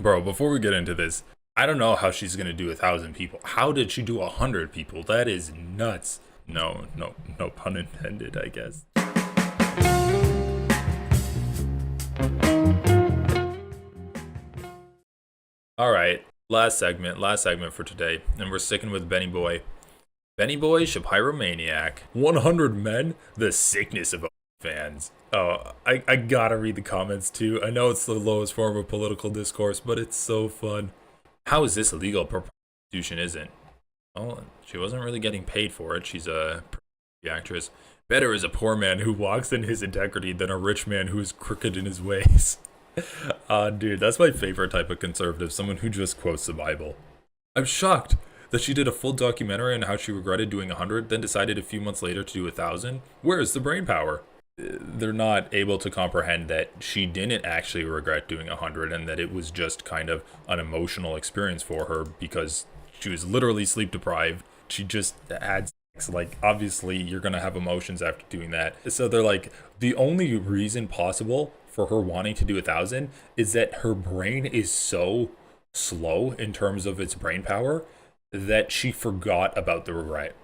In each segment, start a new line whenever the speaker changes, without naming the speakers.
Bro, before we get into this, I don't know how she's gonna do 1,000 people. How did she do 100 people? That is nuts. No pun intended, I guess. All right, last segment for today, and we're sticking with Benny Boy. Benny Boy, Shapiro maniac, 100 men, the sickness of fans. Oh, I gotta read the comments too. I know it's the lowest form of political discourse, but it's so fun. How is this illegal? Prostitution isn't. Oh, she wasn't really getting paid for it. She's a actress. Better is a poor man who walks in his integrity than a rich man who is crooked in his ways. Dude, that's my favorite type of conservative, someone who just quotes the Bible. I'm shocked that she did a full documentary on how she regretted doing 100, then decided a few months later to do 1,000. Where is the brain power? They're not able to comprehend that she didn't actually regret doing 100 and that it was just kind of an emotional experience for her because she was literally sleep deprived. She just had sex. Like, obviously, you're going to have emotions after doing that. So they're like, the only reason possible for her wanting to do 1,000 is that her brain is so slow in terms of its brain power that she forgot about the regret.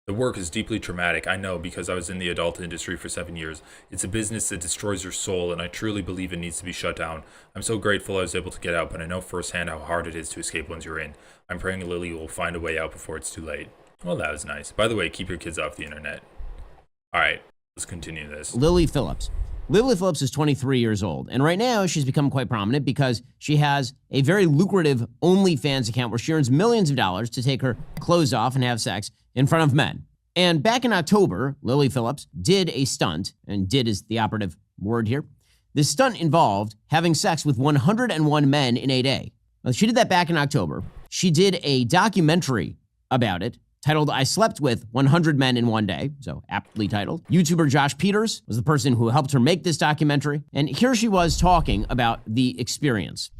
The work is deeply traumatic, I know, because I was in the adult industry for 7 years. It's a business that destroys your soul, and I truly believe it needs to be shut down. I'm so grateful I was able to get out, but I know firsthand how hard it is to escape once you're in. I'm praying Lily will find a way out before it's too late. Well, that was nice. By the way, keep your kids off the internet. Alright, let's continue this.
Lily Phillips. Lily Phillips is 23 years old, and right now she's become quite prominent because she has a very lucrative OnlyFans account where she earns millions of dollars to take her clothes off and have sex in front of men. And back in October, Lily Phillips did a stunt, and did is the operative word here. This stunt involved having sex with 101 men in a day. Now, she did that back in October. She did a documentary about it titled I Slept With 100 Men in One Day, so aptly titled. YouTuber Josh Peters was the person who helped her make this documentary, and here she was talking about the experience.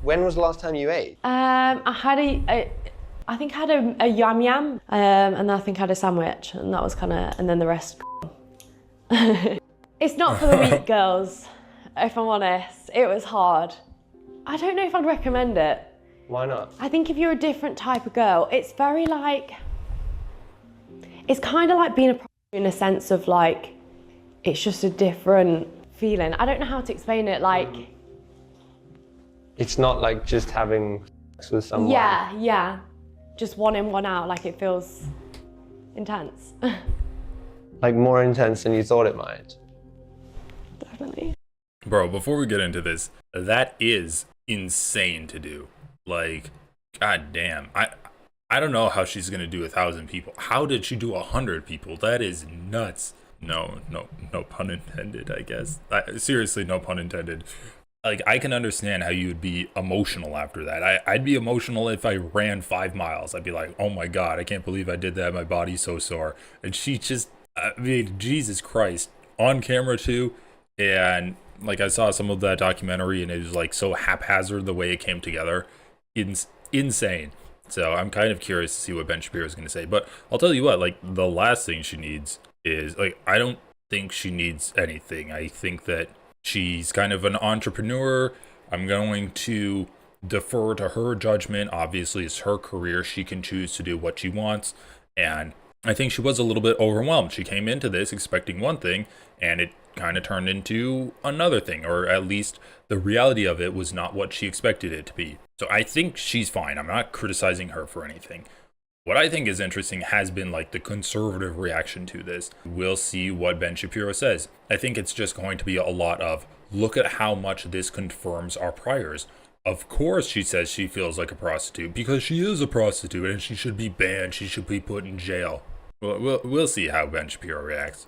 When was the last time you ate?
I think I had a yum yum, and then I think I had a sandwich, and that was kind of, and then the rest. It's not for the weak girls, if I'm honest. It was hard. I don't know if I'd recommend it.
Why not?
I think if you're a different type of girl, it's very like, it's kind of like being a prostitute in a sense of like, it's just a different feeling. I don't know how to explain it, like.
It's not like just having sex with someone.
Yeah. Just one in, one out, like it feels intense.
Like more intense than you thought it might.
Definitely.
Bro, before we get into this, that is insane to do. Like, god damn. I don't know how she's gonna do 1,000 people. How did she do 100 people? That is nuts. No pun intended, I guess. Seriously, no pun intended. Like, I can understand how you would be emotional after that. I'd be emotional if I ran 5 miles. I'd be like, oh my god, I can't believe I did that. My body's so sore. And she just, I mean, Jesus Christ. On camera too. And like, I saw some of that documentary and it was like so haphazard the way it came together. Insane. So I'm kind of curious to see what Ben Shapiro is going to say. But I'll tell you what, like, the last thing she needs is, like, I don't think she needs anything. I think that she's kind of an entrepreneur. I'm going to defer to her judgment. Obviously, it's her career. She can choose to do what she wants. And I think she was a little bit overwhelmed. She came into this expecting one thing, and it kind of turned into another thing. Or at least the reality of it was not what she expected it to be. So I think she's fine. I'm not criticizing her for anything. What I think is interesting has been like the conservative reaction to this. We'll see what Ben Shapiro says. I think it's just going to be a lot of, look at how much this confirms our priors. Of course she says she feels like a prostitute because she is a prostitute and she should be banned. She should be put in jail. We'll see how Ben Shapiro reacts.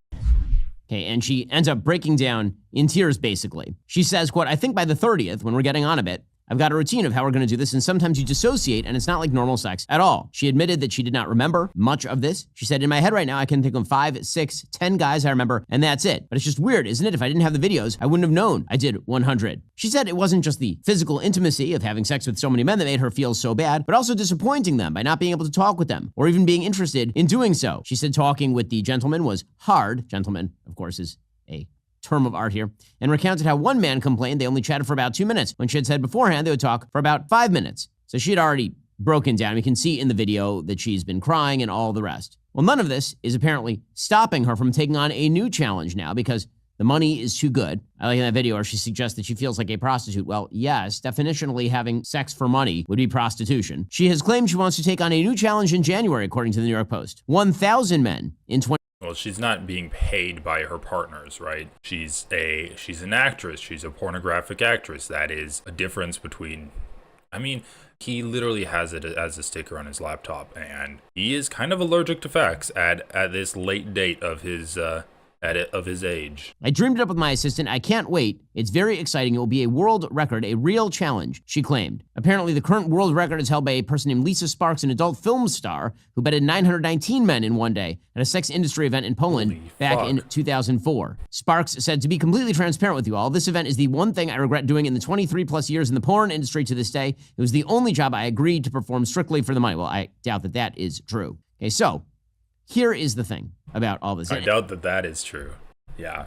Okay, and she ends up breaking down in tears, basically. She says, quote, I think by the 30th, when we're getting on a bit, I've got a routine of how we're going to do this, and sometimes you dissociate, and it's not like normal sex at all. She admitted that she did not remember much of this. She said, in my head right now, I can think of 5, 6, 10 guys I remember, and that's it. But it's just weird, isn't it? If I didn't have the videos, I wouldn't have known I did 100. She said it wasn't just the physical intimacy of having sex with so many men that made her feel so bad, but also disappointing them by not being able to talk with them, or even being interested in doing so. She said talking with the gentleman was hard. Gentleman, of course, is a term of art here, and recounted how one man complained they only chatted for about 2 minutes when she had said beforehand they would talk for about 5 minutes. So she had already broken down. We can see in the video that she's been crying and all the rest. Well, none of this is apparently stopping her from taking on a new challenge now because the money is too good. I like in that video where she suggests that she feels like a prostitute. Well, yes, definitionally having sex for money would be prostitution. She has claimed she wants to take on a new challenge in January, according to the New York Post. 1,000 men in 20.
Well, she's not being paid by her partners, right? She's an actress. She's a pornographic actress. That is a difference between, I mean, he literally has it as a sticker on his laptop, and he is kind of allergic to facts at this late date of his age.
I dreamed it up with my assistant. I can't wait. It's very exciting. It will be a world record, a real challenge, she claimed. Apparently, the current world record is held by a person named Lisa Sparks, an adult film star who bedded 919 men in one day at a sex industry event in Poland back in 2004. Sparks said, to be completely transparent with you all, this event is the one thing I regret doing in the 23 plus years in the porn industry to this day. It was the only job I agreed to perform strictly for the money. Well, I doubt that that is true. Okay, so here is the thing about all this.
I doubt that is true. Yeah.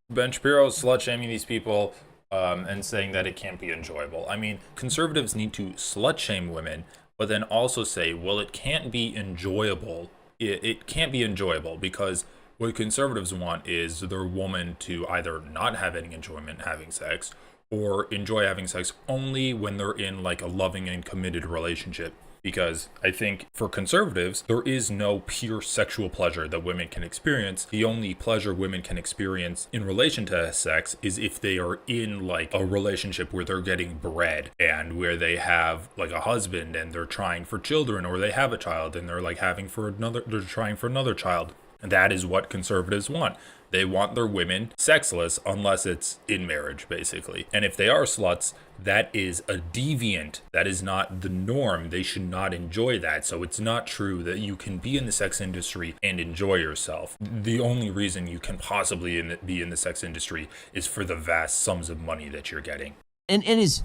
Ben Shapiro slut-shaming these people and saying that it can't be enjoyable. I mean, conservatives need to slut-shame women, but then also say, well, it can't be enjoyable. It can't be enjoyable because what conservatives want is their woman to either not have any enjoyment having sex or enjoy having sex only when they're in like a loving and committed relationship. Because I think for conservatives, there is no pure sexual pleasure that women can experience. The only pleasure women can experience in relation to sex is if they are in like a relationship where they're getting bread and where they have like a husband and they're trying for children, or they have a child and they're like they're trying for another child. And that is what conservatives want. They want their women sexless unless it's in marriage, basically. And if they are sluts, that is a deviant. That is not the norm. They should not enjoy that. So it's not true that you can be in the sex industry and enjoy yourself. The only reason you can possibly be in the sex industry is for the vast sums of money that you're getting.
And it is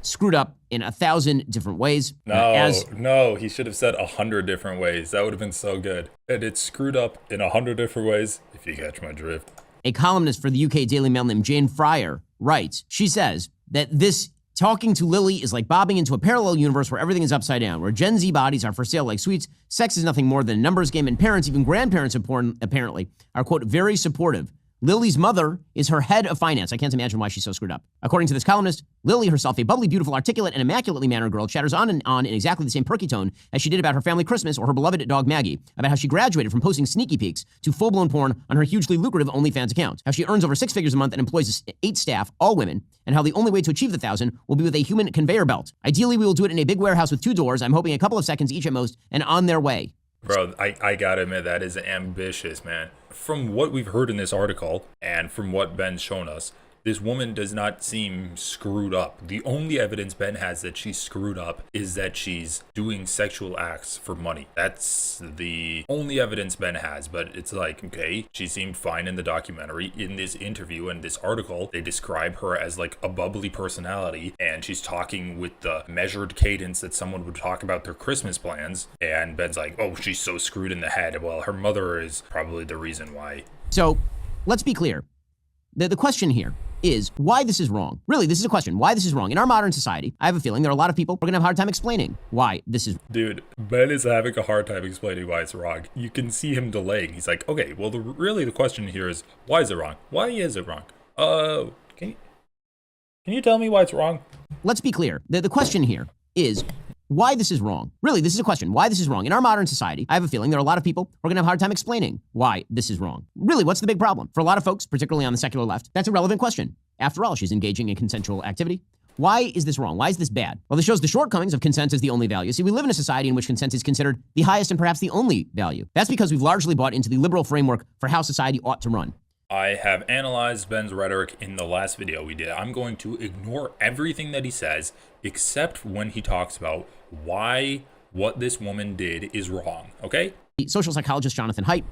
screwed up in 1,000 different ways.
No, he should have said 100 different ways. That would have been so good. And it's screwed up in 100 different ways, if you catch my drift.
A columnist for the UK Daily Mail named Jane Fryer writes, she says that this talking to Lily is like bobbing into a parallel universe where everything is upside down, where Gen Z bodies are for sale like sweets, sex is nothing more than a numbers game, and parents, even grandparents of porn, apparently, are, quote, very supportive. Lily's mother is her head of finance. I can't imagine why she's so screwed up. According to this columnist, Lily herself, a bubbly, beautiful, articulate, and immaculately mannered girl, chatters on and on in exactly the same perky tone as she did about her family Christmas or her beloved dog Maggie, about how she graduated from posting sneaky peeks to full-blown porn on her hugely lucrative OnlyFans account, how she earns over 6 figures a month and employs 8 staff, all women, and how the only way to achieve the 1,000 will be with a human conveyor belt. Ideally, we will do it in a big warehouse with 2 doors. I'm hoping a couple of seconds each at most, and on their way.
Bro, I gotta admit, that is ambitious, man. From what we've heard in this article, and from what Ben's shown us, this woman does not seem screwed up. The only evidence Ben has that she's screwed up is that she's doing sexual acts for money. That's the only evidence Ben has, but it's like, okay, she seemed fine in the documentary. In this interview and this article, they describe her as like a bubbly personality, and she's talking with the measured cadence that someone would talk about their Christmas plans, and Ben's like, oh, she's so screwed in the head. Well, her mother is probably the reason why.
So, let's be clear. The question here is why this is wrong. Really, this is a question. Why this is wrong. In our modern society, I have a feeling there are a lot of people who are going to have a hard time explaining why this is.
Dude, Ben is having a hard time explaining why it's wrong. You can see him delaying. He's like, okay, well, really the question here is, why is it wrong? Why is it wrong? Can you tell me why it's wrong?
Let's be clear. The question here is why this is wrong. Really, this is a question. Why this is wrong. In our modern society, I have a feeling there are a lot of people who are going to have a hard time explaining why this is wrong. Really, what's the big problem? For a lot of folks, particularly on the secular left, that's a relevant question. After all, she's engaging in consensual activity. Why is this wrong? Why is this bad? Well, this shows the shortcomings of consent as the only value. See, we live in a society in which consent is considered the highest and perhaps the only value. That's because we've largely bought into the liberal framework for how society ought to run.
I have analyzed Ben's rhetoric in the last video we did. I'm going to ignore everything that he says, except when he talks about why what this woman did is wrong, okay?
The social psychologist Jonathan Haidt,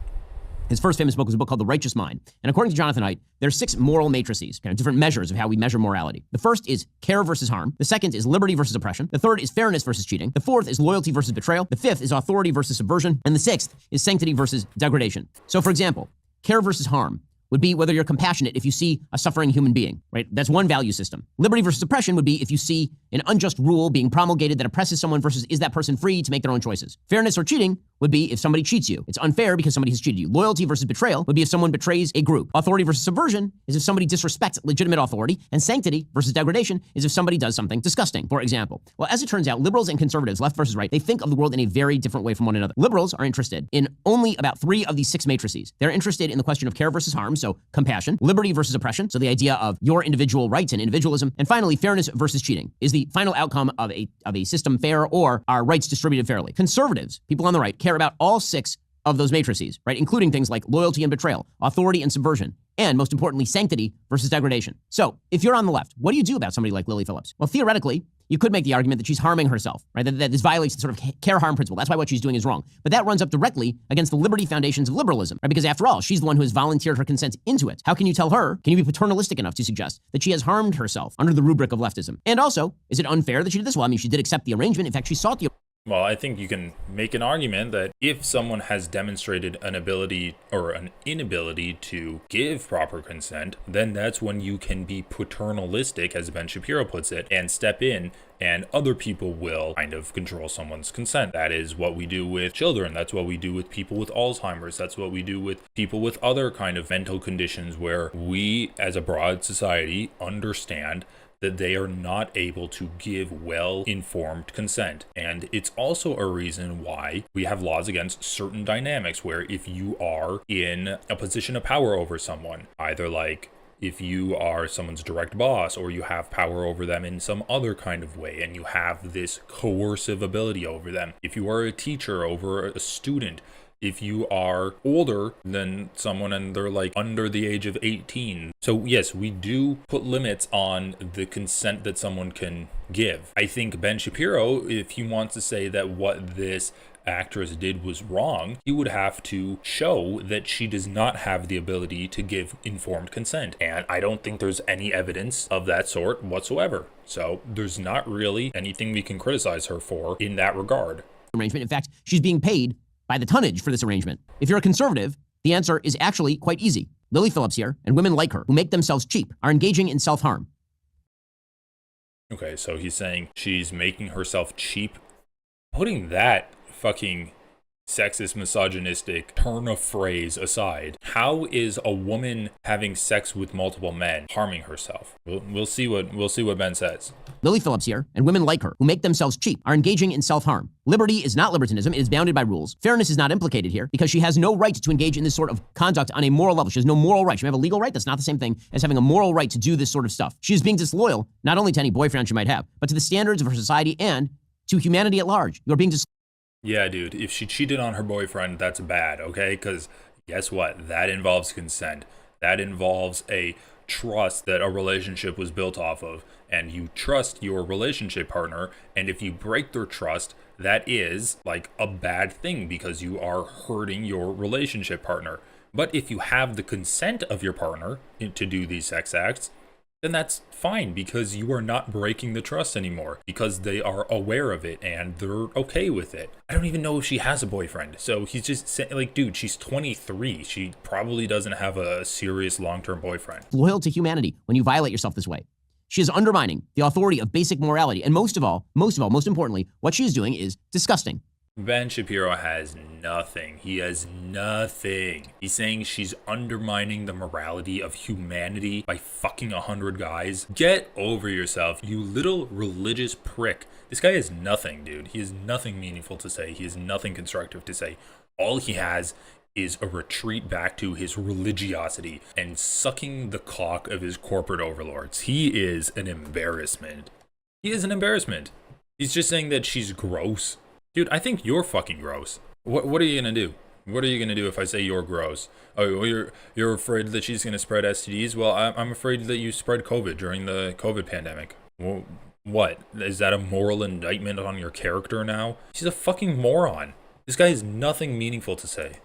his first famous book was a book called The Righteous Mind. And according to Jonathan Haidt, there are 6 moral matrices, kind of different measures of how we measure morality. The first is care versus harm. The second is liberty versus oppression. The third is fairness versus cheating. The fourth is loyalty versus betrayal. The fifth is authority versus subversion. And the sixth is sanctity versus degradation. So for example, care versus harm. would be whether you're compassionate if you see a suffering human being, right? That's one value system. Liberty versus oppression would be if you see an unjust rule being promulgated that oppresses someone versus is that person free to make their own choices. Fairness or cheating would be if somebody cheats you. It's unfair because somebody has cheated you. Loyalty versus betrayal would be if someone betrays a group. Authority versus subversion is if somebody disrespects legitimate authority. And sanctity versus degradation is if somebody does something disgusting, for example. Well, as it turns out, liberals and conservatives, left versus right, they think of the world in a very different way from one another. Liberals are interested in only about 3 of these 6 matrices. They're interested in the question of care versus harm, so compassion, liberty versus oppression, so the idea of your individual rights and individualism, and finally, fairness versus cheating. Is the final outcome of a system fair, or are rights distributed fairly? Conservatives, people on the right, care about all 6 of those matrices, right? Including things like loyalty and betrayal, authority and subversion, and most importantly, sanctity versus degradation. So if you're on the left, what do you do about somebody like Lily Phillips? Well, theoretically, you could make the argument that she's harming herself, right? That this violates the sort of care harm principle. That's why what she's doing is wrong. But that runs up directly against the liberty foundations of liberalism, right? Because after all, she's the one who has volunteered her consent into it. How can you tell her, can you be paternalistic enough to suggest that she has harmed herself under the rubric of leftism? And also, is it unfair that she did this? Well, I mean, she did accept the arrangement. In fact, she sought the
Well, I think you can make an argument that if someone has demonstrated an ability or an inability to give proper consent, then that's when you can be paternalistic, as Ben Shapiro puts it, and step in, and other people will kind of control someone's consent. That is what we do with children. That's what we do with people with Alzheimer's. That's what we do with people with other kind of mental conditions where we, as a broad society, understand that they are not able to give well-informed consent. And it's also a reason why we have laws against certain dynamics where if you are in a position of power over someone, either like if you are someone's direct boss or you have power over them in some other kind of way and you have this coercive ability over them, if you are a teacher over a student, if you are older than someone and they're like under the age of 18. So yes, we do put limits on the consent that someone can give. I think Ben Shapiro, if he wants to say that what this actress did was wrong, he would have to show that she does not have the ability to give informed consent. And I don't think there's any evidence of that sort whatsoever. So there's not really anything we can criticize her for in that regard.
arrangement. In fact, she's being paid by the tonnage for this arrangement. If you're a conservative, the answer is actually quite easy. Lily Phillips here, and women like her, who make themselves cheap, are engaging in self-harm.
Okay, so he's saying she's making herself cheap. Putting that fucking sexist, misogynistic turn of phrase aside, how is a woman having sex with multiple men harming herself? We'll see what Ben says.
Lily Phillips here, and women like her, who make themselves cheap, are engaging in self-harm. Liberty is not libertinism. It is bounded by rules. Fairness is not implicated here because she has no right to engage in this sort of conduct on a moral level. She has no moral right. She may have a legal right. That's not the same thing as having a moral right to do this sort of stuff. She is being disloyal, not only to any boyfriend she might have, but to the standards of her society and to humanity at large. You are being
Yeah, dude, if she cheated on her boyfriend, that's bad, okay? Because guess what? That involves consent. That involves a trust that a relationship was built off of. And you trust your relationship partner. And if you break their trust, that is like a bad thing because you are hurting your relationship partner. But if you have the consent of your partner to do these sex acts, then that's fine because you are not breaking the trust anymore because they are aware of it and they're okay with it. I don't even know if she has a boyfriend. So he's just saying, like, dude, she's 23. She probably doesn't have a serious long-term boyfriend.
Loyal to humanity when you violate yourself this way. She is undermining the authority of basic morality. And most importantly, what she is doing is disgusting.
Ben Shapiro has nothing. He has nothing. He's saying she's undermining the morality of humanity by fucking 100 guys. Get over yourself, you little religious prick. This guy has nothing, dude. He has nothing meaningful to say. He has nothing constructive to say. All he has is a retreat back to his religiosity and sucking the cock of his corporate overlords. He is an embarrassment. He is an embarrassment. He's just saying that she's gross. Dude, I think you're fucking gross. What are you gonna do? What are you gonna do if I say you're gross? Oh, you're afraid that she's gonna spread STDs? Well, I'm afraid that you spread COVID during the COVID pandemic. Well, what? Is that a moral indictment on your character now? She's a fucking moron. This guy has nothing meaningful to say.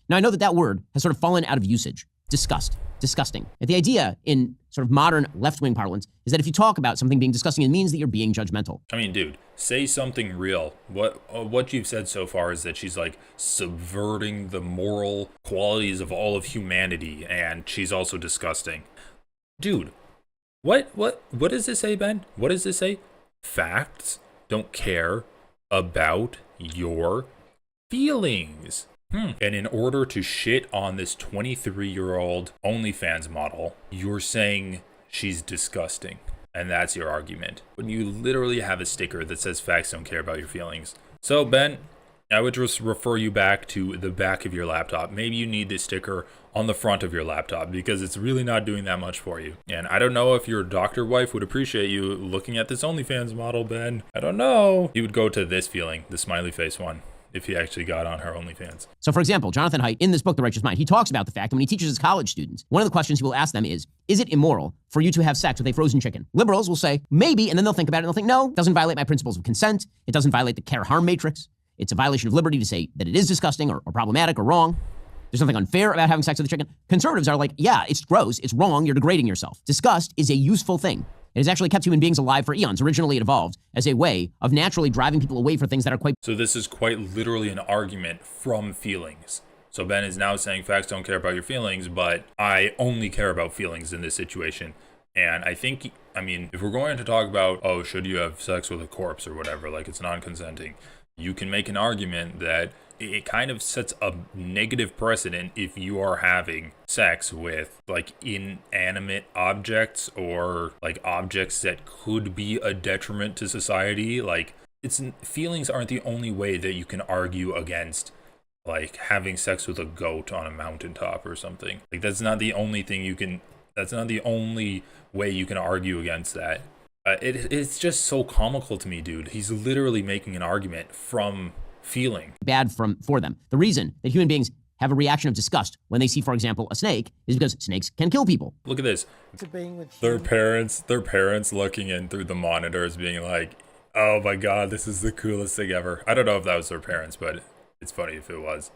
Now, I know that word has sort of fallen out of usage. Disgust. disgusting. And the idea in sort of modern left-wing parlance is that if you talk about something being disgusting, it means that you're being judgmental.
I mean, dude, say something real. What you've said so far is that she's like subverting the moral qualities of all of humanity, and she's also disgusting. Dude, what does this say, Ben? What does this say? Facts don't care about your feelings. And in order to shit on this 23-year-old OnlyFans model, you're saying she's disgusting. And that's your argument. When you literally have a sticker that says facts don't care about your feelings. So, Ben, I would just refer you back to the back of your laptop. Maybe you need this sticker on the front of your laptop because it's really not doing that much for you. And I don't know if your doctor wife would appreciate you looking at this OnlyFans model, Ben. I don't know. He would go to this feeling, the smiley face one, if he actually got on her OnlyFans.
So for example, Jonathan Haidt, in this book, The Righteous Mind, he talks about the fact that when he teaches his college students, one of the questions he will ask them is it immoral for you to have sex with a frozen chicken? Liberals will say, maybe, and then they'll think about it and they'll think, no, it doesn't violate my principles of consent. It doesn't violate the care-harm matrix. It's a violation of liberty to say that it is disgusting or problematic or wrong. There's something unfair about having sex with a chicken. Conservatives are like, yeah, it's gross, it's wrong, you're degrading yourself. Disgust is a useful thing. It has actually kept human beings alive for eons. Originally, it evolved as a way of naturally driving people away from things that are quite...
So this is quite literally an argument from feelings. So Ben is now saying facts don't care about your feelings, but I only care about feelings in this situation. And I think, I mean, if we're going to talk about, oh, should you have sex with a corpse or whatever, like it's non-consenting, you can make an argument that it kind of sets a negative precedent if you are having sex with like inanimate objects or like objects that could be a detriment to society. Like feelings aren't the only way that you can argue against like having sex with a goat on a mountaintop or something. Like that's not the only way you can argue against that. It's just so comical to me, dude. He's literally making an argument from feeling
bad for them. The reason that human beings have a reaction of disgust when they see, for example, a snake is because snakes can kill people.
Look at this. Their parents looking in through the monitors being like, oh my God, this is the coolest thing ever. I don't know if that was their parents, but it's funny if it was.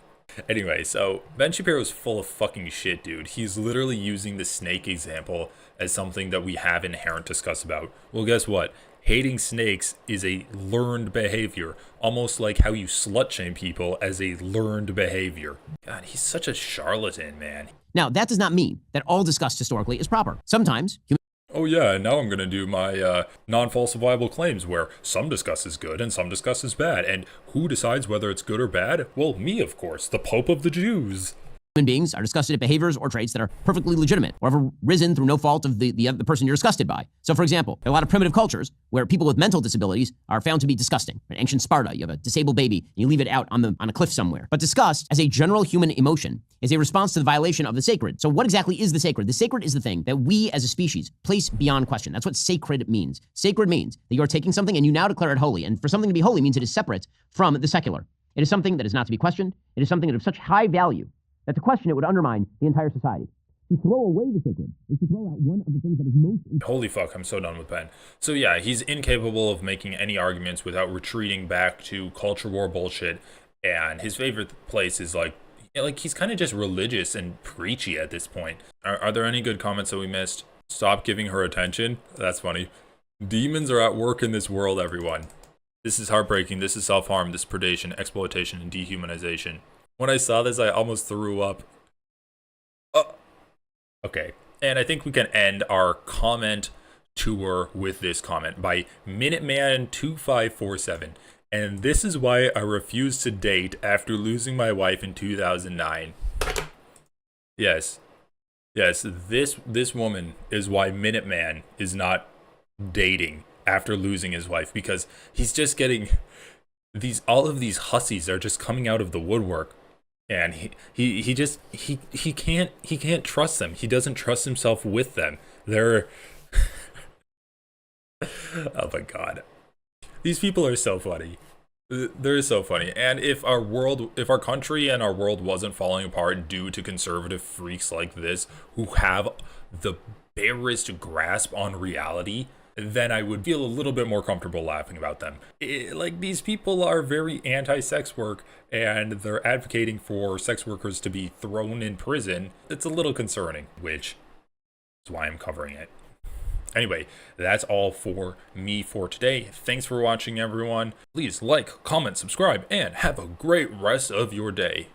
Anyway, so Ben Shapiro is full of fucking shit, dude. He's literally using the snake example as something that we have inherent disgust about. Well, guess what? Hating snakes is a learned behavior, almost like how you slut shame people as a learned behavior. God, he's such a charlatan, man.
Now, that does not mean that all disgust historically is proper. Sometimes
oh yeah, now I'm gonna do my non-falsifiable claims where some disgust is good and some disgust is bad. And who decides whether it's good or bad? Well, me, of course, the Pope of the Jews.
Human beings are disgusted at behaviors or traits that are perfectly legitimate or have arisen through no fault of the person you're disgusted by. So, for example, there are a lot of primitive cultures where people with mental disabilities are found to be disgusting. In ancient Sparta, you have a disabled baby and you leave it out on a cliff somewhere. But disgust, as a general human emotion, is a response to the violation of the sacred. So what exactly is the sacred? The sacred is the thing that we as a species place beyond question. That's what sacred means. Sacred means that you're taking something and you now declare it holy. And for something to be holy means it is separate from the secular. It is something that is not to be questioned. It is something that of such high value that to question it would undermine the entire society. To throw away the sacred is to throw out one of the things that is most...
Holy fuck, I'm so done with Ben. So yeah, he's incapable of making any arguments without retreating back to culture war bullshit. And his favorite place is like he's kind of just religious and preachy at this point. Are there any good comments that we missed? Stop giving her attention. That's funny. Demons are at work in this world, everyone. This is heartbreaking. This is self-harm. This is predation, exploitation, and dehumanization. When I saw this, I almost threw up. Okay, and I think we can end our comment tour with this comment by Minuteman2547. And this is why I refused to date after losing my wife in 2009. Yes, this woman is why Minuteman is not dating after losing his wife, because he's just getting all of these hussies are just coming out of the woodwork. And he can't trust them. He doesn't trust himself with them. They're oh my God, these people are so funny. They're so funny. And if our country and our world wasn't falling apart due to conservative freaks like this who have the barest grasp on reality, then I would feel a little bit more comfortable laughing about them. Like, these people are very anti-sex work and they're advocating for sex workers to be thrown in prison. It's a little concerning, which That's why I'm covering it. Anyway, that's all for me for today. Thanks for watching, everyone. Please like, comment, subscribe, and have a great rest of your day.